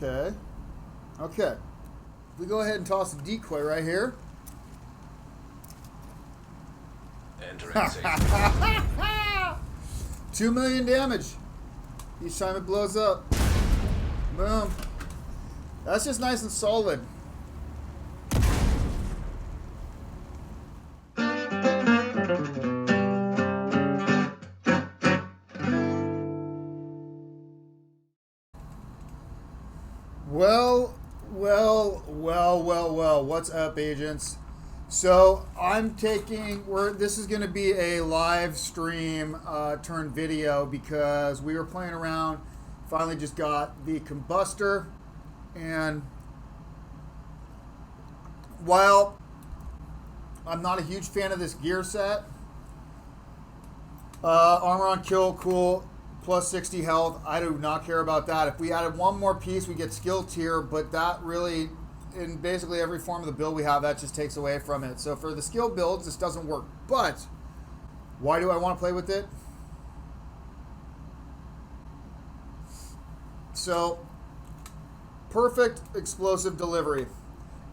Okay. Okay. We go ahead and toss a decoy right here. Entering safe. 2 million damage each time it blows up. Boom. That's just nice and solid. Well, what's up, agents? So I'm taking, this is going to be a live stream turned video because we were playing around, finally just got the combustor, and while I'm not a huge fan of this gear set, armor on kill, cool, plus 60 health, I do not care about that. If we added one more piece, we get skill tier, but that really, in basically every form of the build we have, that just takes away from it. So for the skill builds, this doesn't work. But why do I want to play with it? So perfect explosive delivery,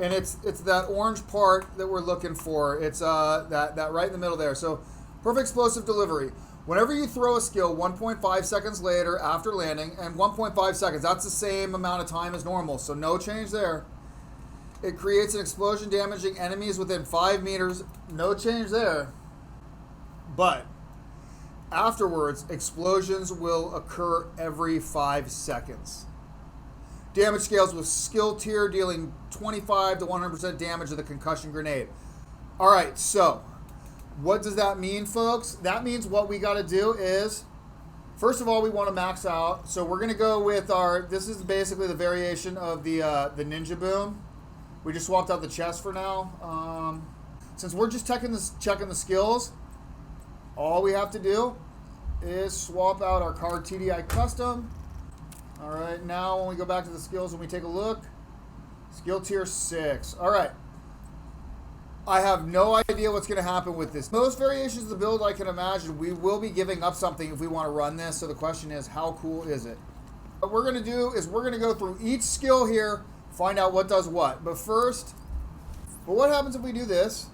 and it's that orange part that we're looking for. It's that right in the middle there. So perfect explosive delivery. Whenever you throw a skill 1.5 seconds later after landing, and 1.5 seconds, that's the same amount of time as normal, so no change there. It creates an explosion damaging enemies within 5 meters, no change there. But afterwards, explosions will occur every 5 seconds. Damage scales with skill tier, dealing 25 to 100% damage of the concussion grenade. All right, so what does that mean, folks? That means what we got to do is, first of all, we want to max out. So we're going to go with our, this is basically the variation of the Ninja Boom. We just swapped out the chest for now. Since we're just checking the skills, all we have to do is swap out our card TDI Custom. All right, now when we go back to the skills and we take a look, skill tier 6. All right. I have no idea what's going to happen with this. Most variations of the build I can imagine, we will be giving up something if we want to run this. So the question is, how cool is it? What we're going to do is we're going to go through each skill here, find out what does what. But first, what happens if we do this?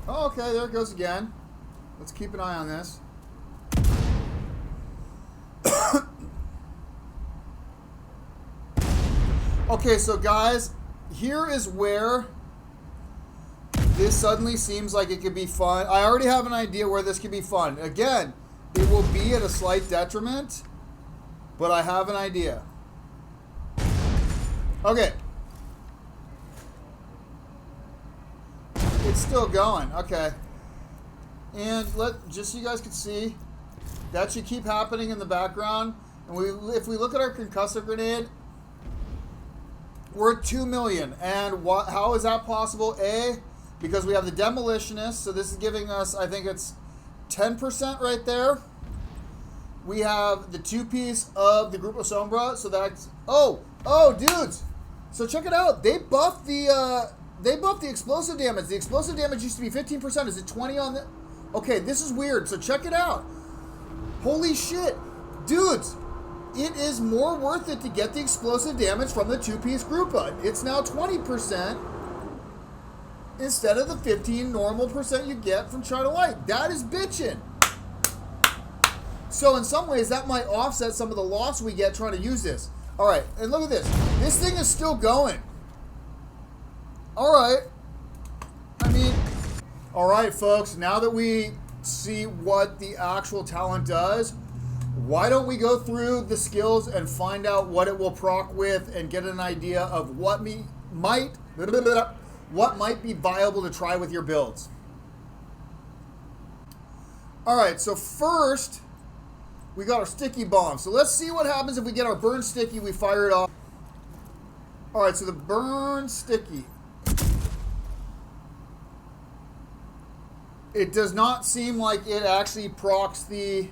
Oh, okay, there it goes again. Let's keep an eye on this. Okay, so guys, here is where this suddenly seems like it could be fun. I already have an idea where this could be fun. Again, it will be at a slight detriment, but I have an idea. Okay. It's still going. Okay. And just so you guys can see, that should keep happening in the background. And if we look at our concussive grenade, we're at 2 million. And how is that possible? A, because we have the demolitionist, so this is giving us, I think it's 10% right there. We have the 2-piece of the Grupo Sombra, so that's, oh, dudes. So check it out. They buffed the explosive damage. The explosive damage used to be 15%. Is it 20 on the? Okay, this is weird. So check it out. Holy shit. Dudes, it is more worth it to get the explosive damage from the 2-piece Grupa. It's now 20% instead of the 15 normal percent you get from China White. That is bitchin'. So in some ways, that might offset some of the loss we get trying to use this. All right, and look at this. This thing is still going. All right. I mean, all right, folks, now that we see what the actual talent does, why don't we go through the skills and find out what it will proc with and get an idea of what might be viable to try with your builds. All right, so first, we got our sticky bomb. So let's see what happens if we get our burn sticky, we fire it off. All right, so the burn sticky. It does not seem like it actually procs the...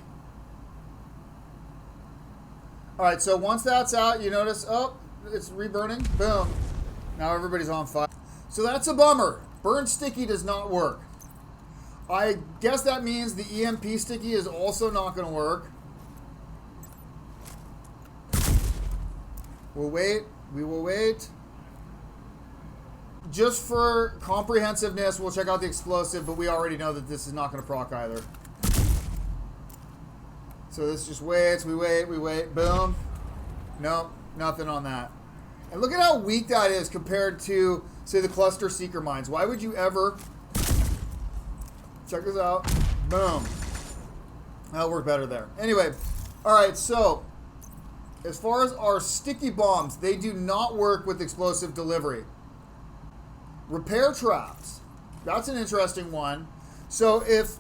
All right, so once that's out, you notice, oh, it's reburning. Boom. Now everybody's on fire. So that's a bummer. Burn sticky does not work. I guess that means the EMP sticky is also not going to work. We'll wait. We will wait. Just for comprehensiveness, we'll check out the explosive, but we already know that this is not going to proc either. So this just waits. We wait. We wait. Boom. Nope. Nothing on that. And look at how weak that is compared to, say, the cluster seeker mines. Why would you ever... Check this out. Boom. That'll work better there. Anyway, all right, so as far as our sticky bombs, they do not work with explosive delivery. Repair traps. That's an interesting one. So if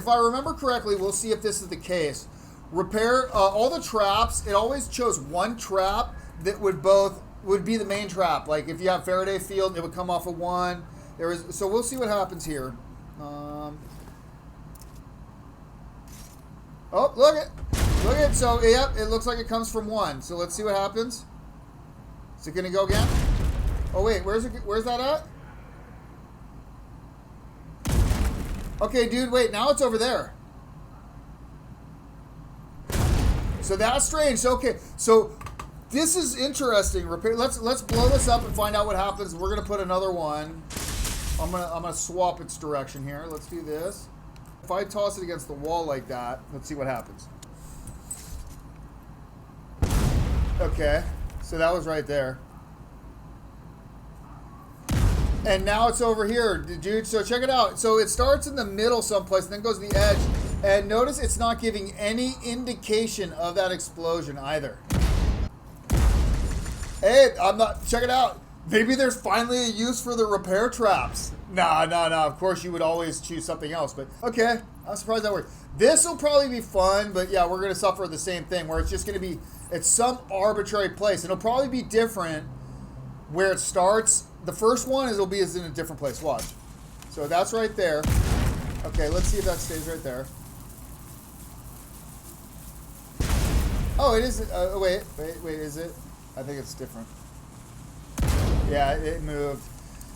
I remember correctly, we'll see if this is the case. Repair, all the traps, it always chose one trap that would be the main trap. Like if you have Faraday field, it would come off of one. So we'll see what happens here. Oh, look at. So yep, it looks like it comes from one. So let's see what happens. Is it gonna go again? Oh wait, where's that at? Okay, dude, wait. Now it's over there. So that's strange. Okay, so this is interesting. Repair. Let's blow this up and find out what happens. We're gonna put another one. I'm gonna swap its direction here. Let's do this. If I toss it against the wall like that, let's see what happens. Okay, so that was right there. And now it's over here, dude. So check it out. So it starts in the middle someplace and then goes to the edge. And notice it's not giving any indication of that explosion either. Hey, check it out. Maybe there's finally a use for the repair traps. No. Of course, you would always choose something else. But okay, I'm surprised that worked. This will probably be fun, but yeah, we're going to suffer the same thing where it's just going to be at some arbitrary place. And it'll probably be different where it starts. The first one is in a different place. Watch. So that's right there. Okay, let's see if that stays right there. Oh, it is. Wait, is it? I think it's different. Yeah, it moved.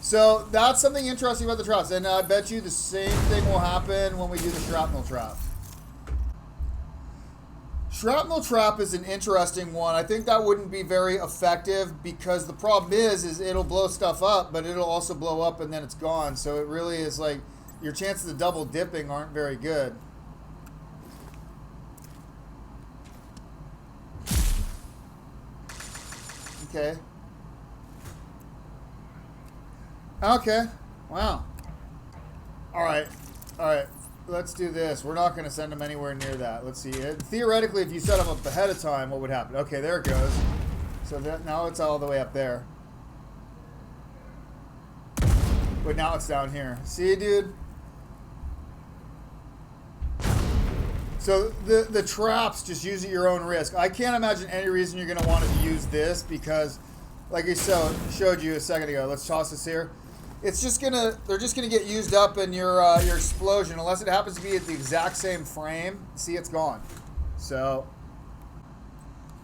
So that's something interesting about the traps. And I bet you the same thing will happen when we do the shrapnel trap. Shrapnel trap is an interesting one. I think that wouldn't be very effective because the problem is it'll blow stuff up, but it'll also blow up and then it's gone. So it really is like your chances of double dipping aren't very good. Okay. Okay. Wow. All right. Let's do this. We're not going to send them anywhere near that. Let's see. Theoretically, if you set them up ahead of time, what would happen? Okay, there it goes. So now it's all the way up there. But now it's down here. See, dude? So the traps, just use at your own risk. I can't imagine any reason you're going to want to use this because, like I showed you a second ago, let's toss this here. It's just they're just gonna get used up in your explosion unless it happens to be at the exact same frame. See, it's gone. So,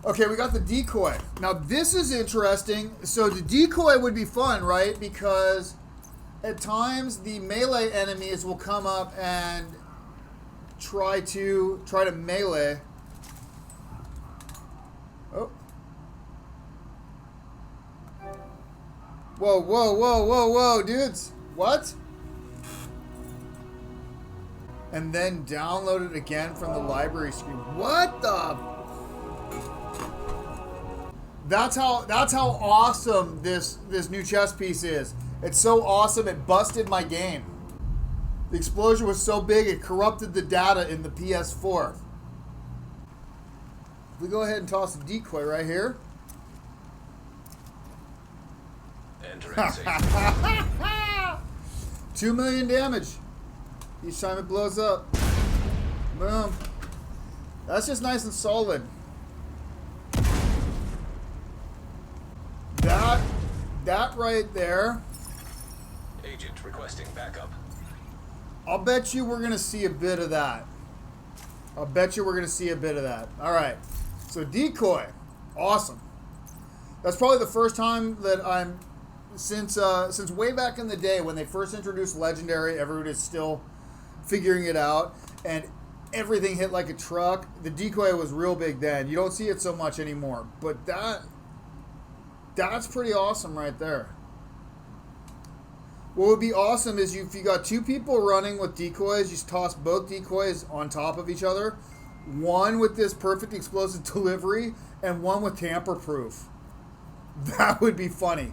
okay, we got the decoy. Now this is interesting. So the decoy would be fun, right? Because at times the melee enemies will come up and try to melee. Oh. Whoa, dudes. What? And then download it again from the library screen. What the? That's how awesome this new chess piece is. It's so awesome it busted my game. The explosion was so big it corrupted the data in the PS4. We go ahead and toss a decoy right here. 2 million damage each time it blows up. Boom. That's just nice and solid. That right there. Agent requesting backup. I'll bet you we're gonna see a bit of that. All right. So decoy, awesome. That's probably the first time that I'm since way back in the day when they first introduced Legendary, everybody's still figuring it out, and everything hit like a truck. The decoy was real big then. You don't see it so much anymore, but that's pretty awesome right there. What would be awesome is if you got two people running with decoys, you just toss both decoys on top of each other. One with this perfect explosive delivery and one with tamper proof. That would be funny.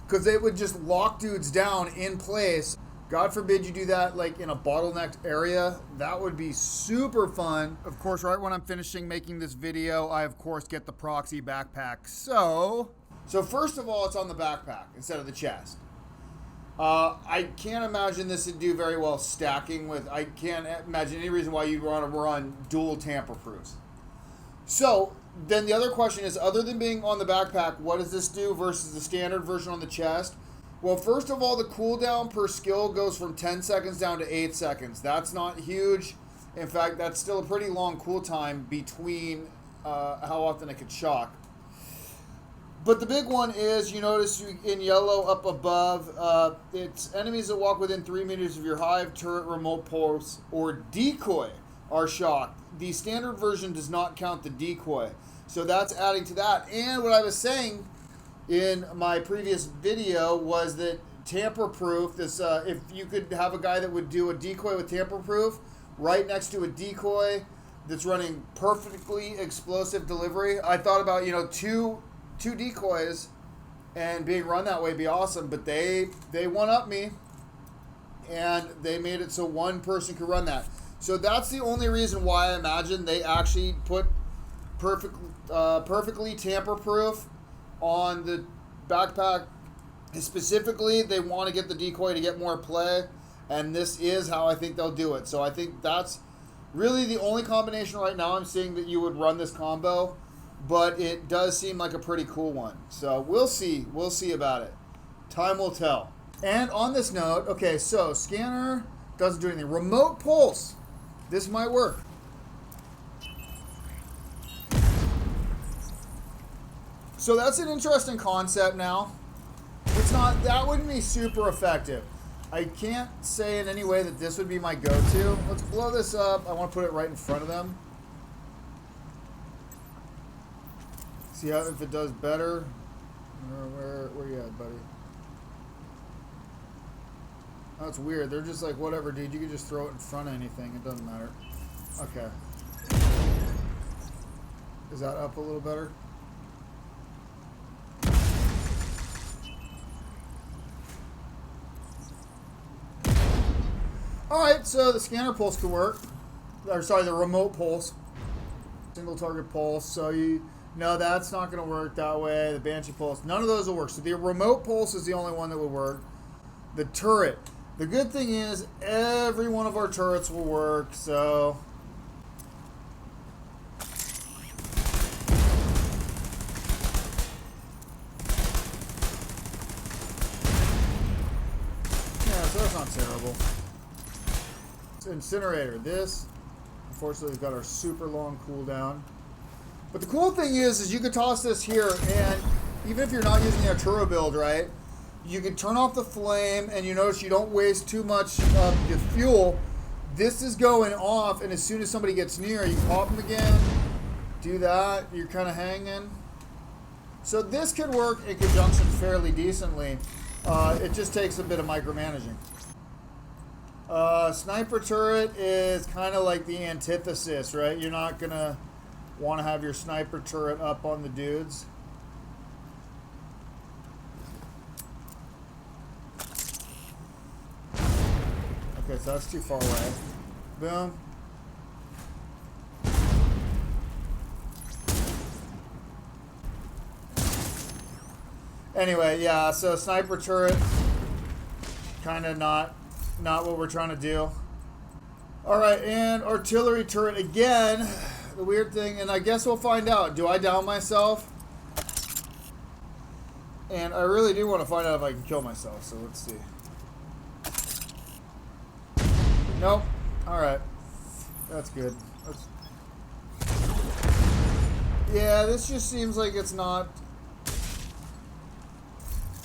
Because it would just lock dudes down in place. God forbid you do that like in a bottlenecked area. That would be super fun. Of course, right when I'm finishing making this video, I of course get the proxy backpack. So first of all, it's on the backpack instead of the chest. I can't imagine this would do very well stacking with. I can't imagine any reason why you'd want to run dual tamper proofs. So then the other question is, other than being on the backpack, what does this do versus the standard version on the chest? Well, first of all, the cooldown per skill goes from 10 seconds down to 8 seconds. That's not huge. In fact, that's still a pretty long cool time between how often it could shock. But the big one is, you notice in yellow up above, it's enemies that walk within 3 meters of your hive, turret, remote pulse, or decoy are shocked. The standard version does not count the decoy. So that's adding to that. And what I was saying in my previous video was that tamper proof, this if you could have a guy that would do a decoy with tamper proof right next to a decoy that's running perfectly explosive delivery. I thought about, two decoys and being run that way would be awesome, but they one up me and they made it so one person could run that. So that's the only reason why I imagine they actually put perfectly tamper proof on the backpack. Specifically, they want to get the decoy to get more play, and this is how I think they'll do it. So I think that's really the only combination right now I'm seeing that you would run this combo, but it does seem like a pretty cool one. So we'll see about it. Time will tell. And on this note, okay, so scanner doesn't do anything. Remote pulse. This might work. So that's an interesting concept now. That wouldn't be super effective. I can't say in any way that this would be my go-to. Let's blow this up. I want to put it right in front of them. See if it does better. Where you at, buddy? Oh, it's weird. They're just like, whatever, dude. You can just throw it in front of anything. It doesn't matter. Okay. Is that up a little better? Alright, so the scanner pulse could work. Or sorry, the remote pulse. Single target pulse. So no, that's not going to work that way. The Banshee pulse. None of those will work. So the remote pulse is the only one that would work. The turret. The good thing is every one of our turrets will work, so yeah, so that's not terrible. Incinerator. This, unfortunately, has got our super long cooldown. But the cool thing is you could toss this here, and even if you're not using a turret build, right, you can turn off the flame, and you notice you don't waste too much of the fuel. This is going off, and as soon as somebody gets near, you pop them again. Do that. You're kind of hanging. So this could work in conjunction fairly decently. It just takes a bit of micromanaging. Sniper turret is kind of like the antithesis, right? You're not going to want to have your sniper turret up on the dudes. Okay, so that's too far away. Boom. Anyway, yeah, so sniper turret, kind of not what we're trying to do. Alright, and artillery turret again. The weird thing, and I guess we'll find out. Do I down myself? And I really do want to find out if I can kill myself, so let's see. Nope. Alright. That's good. Yeah, this just seems like it's not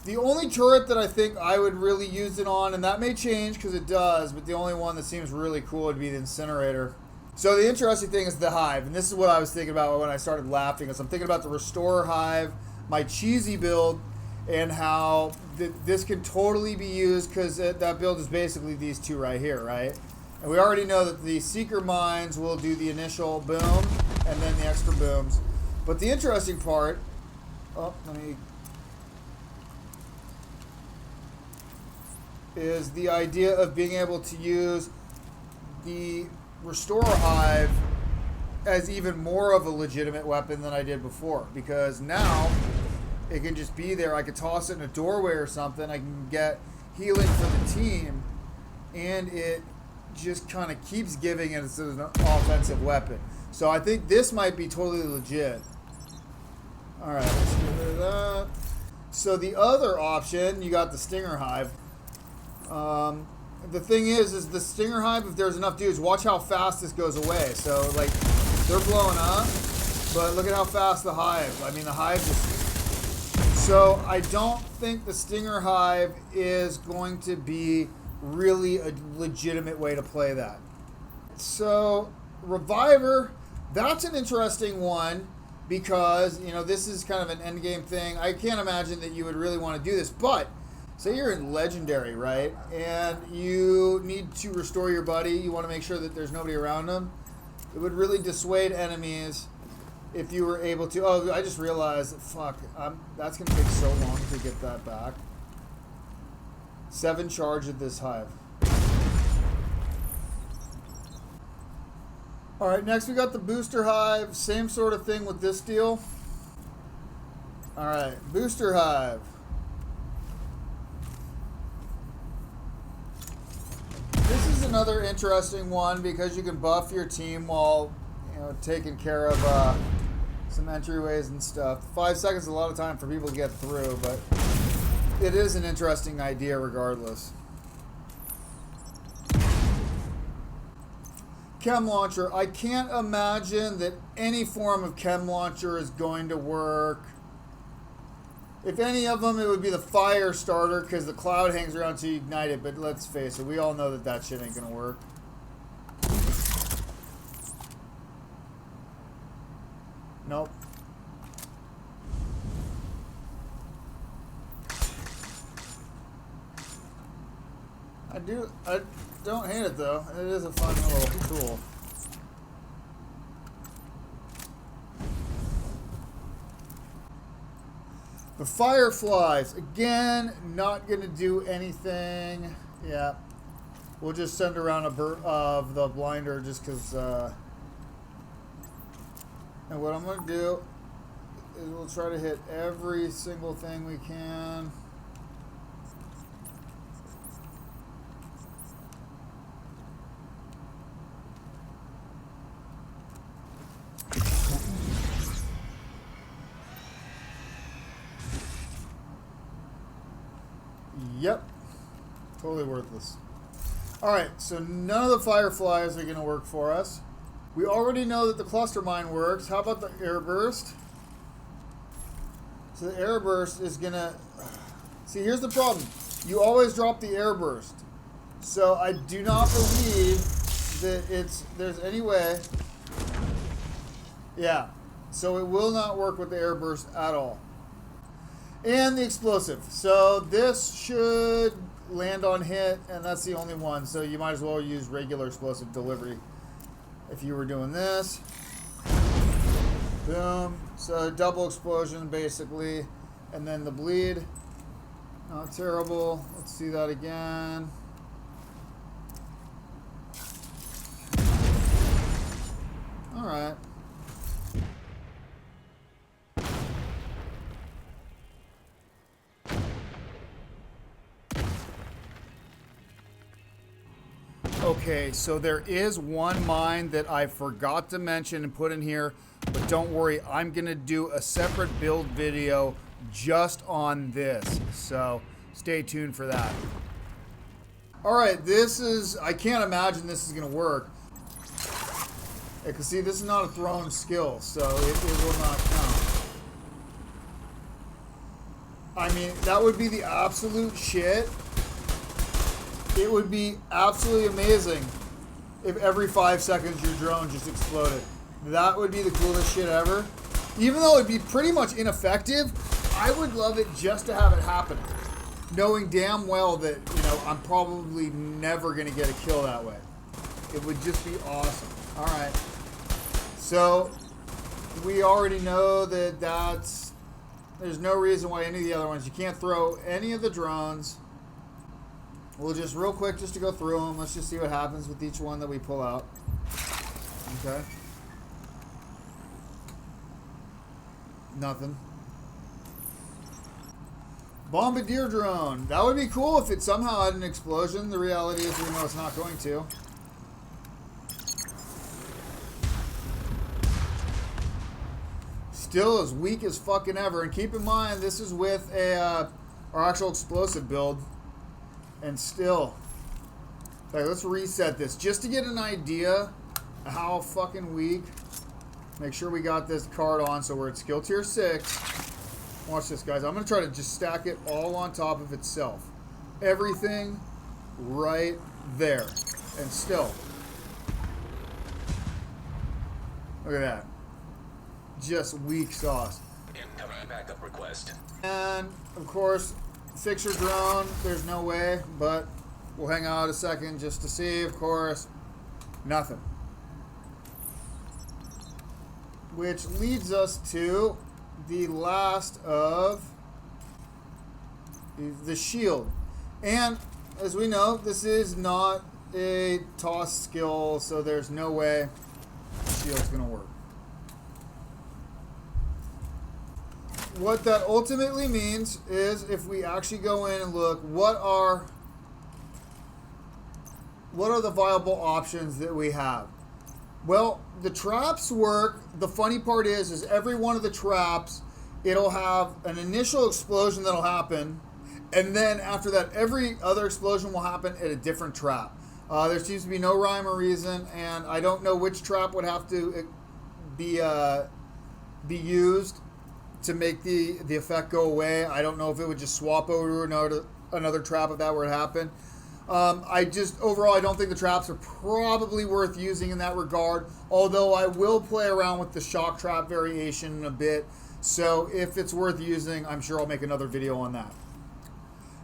The only turret that I think I would really use it on, and that may change because it does, but the only one that seems really cool would be the incinerator. So the interesting thing is the hive, and this is what I was thinking about when I started laughing. Is I'm thinking about the restorer hive, my cheesy build, and how this can totally be used because that build is basically these two right here, right? And we already know that the seeker mines will do the initial boom and then the extra booms. But the interesting part, is the idea of being able to use the Restorer Hive as even more of a legitimate weapon than I did before. Because now it can just be there. I could toss it in a doorway or something. I can get healing for the team. And it just kind of keeps giving it as an offensive weapon. So I think this might be totally legit. Alright, let's get rid of that. So the other option, you got the Stinger Hive. The thing is the Stinger Hive, if there's enough dudes, watch how fast this goes away. So, like, they're blowing up, but look at how fast the Hive. I mean, the Hive is... So, I don't think the Stinger Hive is going to be really a legitimate way to play that. So, Reviver, that's an interesting one because, you know, this is kind of an endgame thing. I can't imagine that you would really want to do this, but say you're in Legendary, right? And you need to restore your buddy. You want to make sure that there's nobody around them. It would really dissuade enemies if you were able to... Oh, I just realized that, fuck, that's going to take so long to get that back. 7 charge of this Hive. Alright, next we got the Booster Hive. Same sort of thing with this deal. Alright, Booster Hive. This is another interesting one because you can buff your team while, you know, taking care of some entryways and stuff. 5 seconds is a lot of time for people to get through, but it is an interesting idea regardless. Chem Launcher. I can't imagine that any form of Chem Launcher is going to work. If any of them, it would be the Fire Starter because the cloud hangs around to ignite it, but let's face it, we all know that that shit ain't gonna work. Nope. I don't hate it though. It is a fun little tool. The Fireflies, again, not going to do anything. Yeah. We'll just send around a of the blinder just because... and what I'm going to do is we'll try to hit every single thing we can. Yep. Totally worthless. Alright, so none of the Fireflies are going to work for us. We already know that the Cluster Mine works. How about the Air Burst? So the Air Burst is going to... See, here's the problem. You always drop the Air Burst. So I do not believe that there's any way... Yeah. So it will not work with the Air Burst at all. And the Explosive. So this should land on hit, and that's the only one. So you might as well use regular Explosive Delivery if you were doing this. Boom. So double explosion, basically. And then the bleed. Not terrible. Let's see that again. Alright. Okay, so there is one mine that I forgot to mention and put in here, but don't worry, I'm going to do a separate build video just on this, so stay tuned for that. Alright, I can't imagine this is going to work. Because see, this is not a thrown skill, so it will not count. I mean, that would be the absolute shit. It would be absolutely amazing if every 5 seconds your drone just exploded. That would be the coolest shit ever. Even though it'd be pretty much ineffective, I would love it just to have it happen. Knowing damn well that, you know, I'm probably never going to get a kill that way. It would just be awesome. All right. So, we already know that there's no reason why any of the other ones, you can't throw any of the drones. We'll just real quick, just to go through them, let's just see what happens with each one that we pull out. Okay. Nothing. Bombardier drone. That would be cool if it somehow had an explosion. The reality is we know it's not going to. Still as weak as fucking ever. And keep in mind, this is with our actual explosive build. And still. Okay, let's reset this. Just to get an idea of how fucking weak. Make sure we got this card on so we're at skill tier 6. Watch this, guys. I'm going to try to just stack it all on top of itself. Everything right there. And still. Look at that. Just weak sauce. Incoming backup request. And, of course, fix your drone. There's no way, but we'll hang out a second just to see, of course. Nothing. Which leads us to the last of the shield. And as we know, this is not a toss skill, so there's no way the shield's going to work. What that ultimately means is if we actually go in and look, what are the viable options that we have? Well, the traps work. The funny part is every one of the traps, it'll have an initial explosion that'll happen, and then after that, every other explosion will happen at a different trap. There seems to be no rhyme or reason, and I don't know which trap would have to be used to make the effect go away. I don't know if it would just swap over to another trap if that were to happen. Overall, I don't think the traps are probably worth using in that regard, although I will play around with the shock trap variation in a bit, so if it's worth using, I'm sure I'll make another video on that.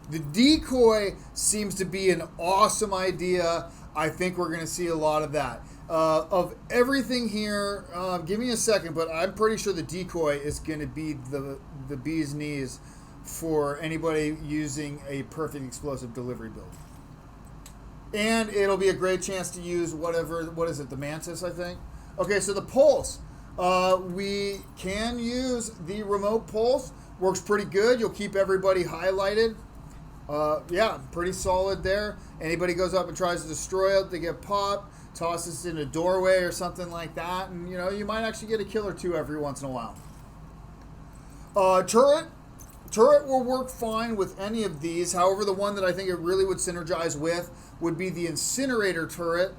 The decoy seems to be an awesome idea. I think we're going to see a lot of that. Of everything here, give me a second, but I'm pretty sure the decoy is going to be the bee's knees for anybody using a perfect explosive delivery build. And it'll be a great chance to use what is it, the Mantis, I think? Okay, so the pulse. We can use the remote pulse. Works pretty good. You'll keep everybody highlighted. Yeah, pretty solid there. Anybody goes up and tries to destroy it, they get popped. Toss this in a doorway or something like that. And, you know, you might actually get a kill or two every once in a while. Turret. Turret will work fine with any of these. However, the one that I think it really would synergize with would be the incinerator turret.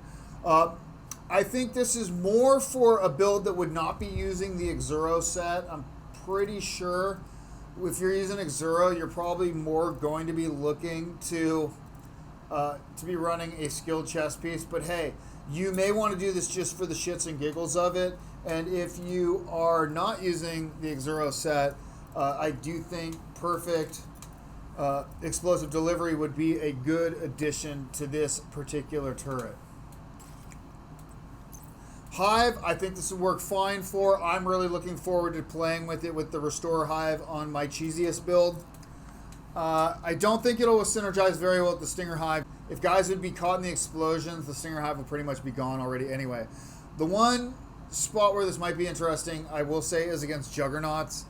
I think this is more for a build that would not be using the Exuro set. I'm pretty sure if you're using Exuro, you're probably more going to be looking to be running a skill chest piece. But hey, you may want to do this just for the shits and giggles of it. And if you are not using the Exuro set, I do think perfect explosive delivery would be a good addition to this particular turret. Hive, I think this would work fine for. I'm really looking forward to playing with it with the Restore Hive on my cheesiest build. I don't think it'll synergize very well with the Stinger Hive. If guys would be caught in the explosions, the Stinger Hive will pretty much be gone already anyway. The one spot where this might be interesting, I will say, is against Juggernauts.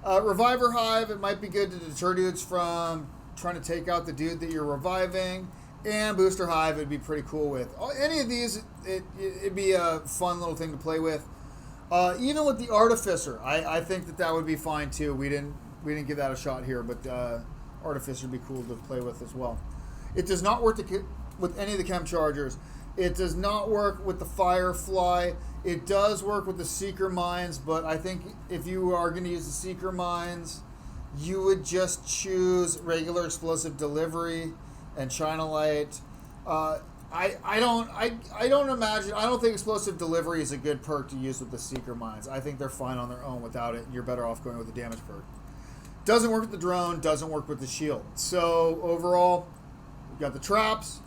Reviver Hive, it might be good to deter dudes from trying to take out the dude that you're reviving. And Booster Hive would be pretty cool with. Any of these, it'd be a fun little thing to play with. Even with the Artificer, I think that would be fine too. We didn't give that a shot here, but Artificer would be cool to play with as well. It does not work with any of the Chem Chargers. It does not work with the Firefly. It does work with the Seeker Mines, but I think if you are going to use the Seeker Mines, you would just choose regular explosive delivery and China Light. I don't think explosive delivery is a good perk to use with the Seeker mines. I think they're fine on their own without it. You're better off going with the damage perk. Doesn't work with the drone, doesn't work with the shield. So overall, we've got the traps,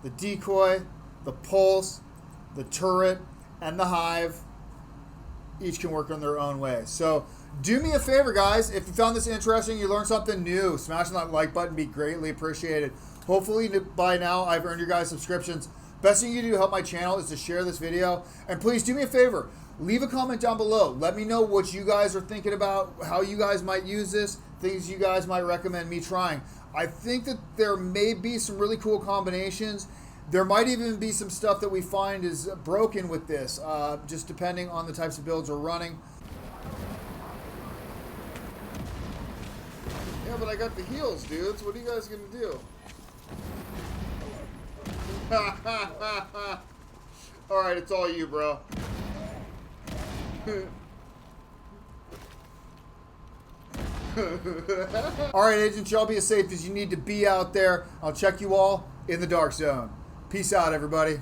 the decoy, the pulse, the turret, and the hive. Each can work in their own way. So do me a favor, guys. If you found this interesting, you learned something new, smashing that like button be greatly appreciated. Hopefully by now I've earned your guys' subscriptions. Best thing you can do to help my channel is to share this video. And please do me a favor. Leave a comment down below. Let me know what you guys are thinking about, how you guys might use this, things you guys might recommend me trying. I think that there may be some really cool combinations. There might even be some stuff that we find is broken with this, just depending on the types of builds we're running. Yeah, but I got the heals, dudes. What are you guys going to do? Alright, it's all you, bro. Alright, agents, y'all be as safe as you need to be out there. I'll check you all in the dark zone. Peace out, everybody.